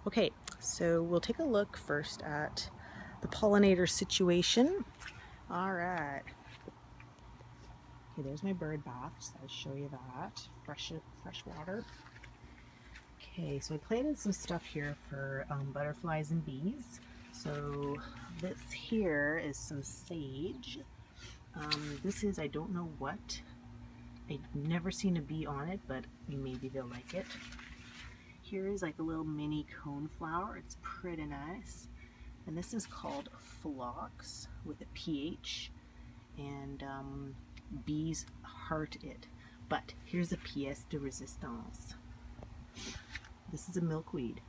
Okay, so we'll take a look first at the pollinator situation. All right. Okay, there's my bird bath. So I'll show you that. Fresh water. Okay, so I planted some stuff here for butterflies and bees. So this here is some sage. This is, I don't know what. I've never seen a bee on it, but maybe they'll like it. Here is like a little mini coneflower. It's pretty nice. And this is called phlox with a PH. And bees heart it. But here's a pièce de résistance. This is a milkweed.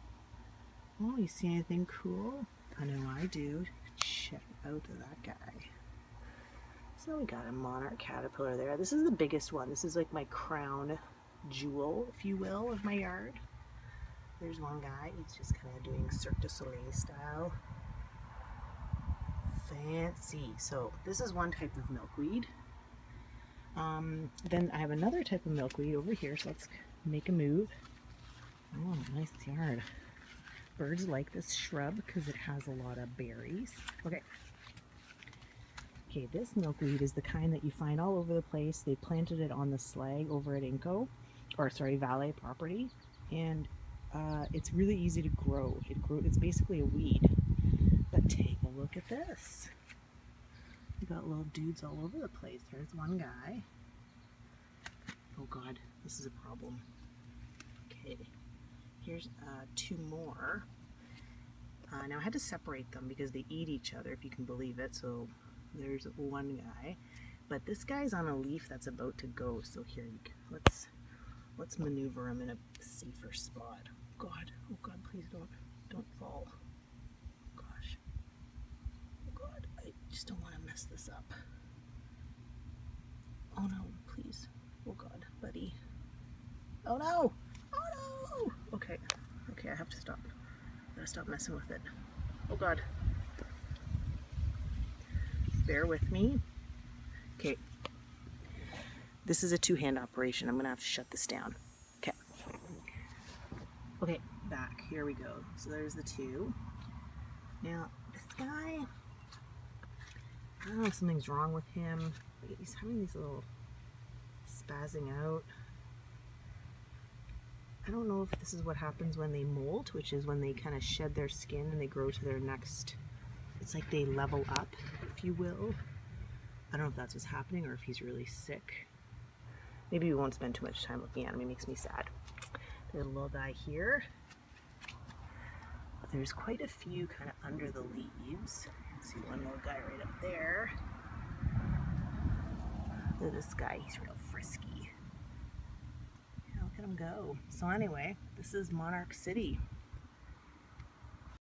Oh, you see anything cool? I know I do. Check out that guy. So we got a monarch caterpillar there. This is the biggest one. This is like my crown jewel, if you will, of my yard. There's one guy. He's just kind of doing Cirque du Soleil style. Fancy. So this is one type of milkweed. Then I have another type of milkweed over here. So let's make a move. Oh, nice yard. Birds like this shrub because it has a lot of berries. Okay. Okay, this milkweed is the kind that you find all over the place. They planted it on the slag over at Valet property, and it's really easy to grow. It's basically a weed. But take a look at this. You got little dudes all over the place. There's one guy. Oh God, this is a problem. Okay, here's two more. Now I had to separate them because they eat each other, if you can believe it. So there's one guy, but this guy's on a leaf that's about to go. So here, let's maneuver him in a safer spot. Oh God, please don't fall. Gosh, oh God, I just don't want to mess this up. Oh no, please. Oh God, buddy. Oh no! Oh no! Okay, I have to stop. I gotta stop messing with it. Oh God. Bear with me. Okay. This is a two-hand operation. I'm gonna have to shut this down. Okay. Okay, back. Here we go. So there's the two. Now, this guy, I don't know if something's wrong with him. He's having these little spazzing out. I don't know if this is what happens when they molt, which is when they kind of shed their skin and they grow to their next, it's like they level up, if you will. I don't know if that's what's happening or if he's really sick. Maybe we won't spend too much time looking at him. He makes me sad. There's a little guy here. There's quite a few kind of under the leaves. See one little guy right up there. Look at this guy. He's real frisky. Yeah, look at him go. So anyway, this is Monarch City.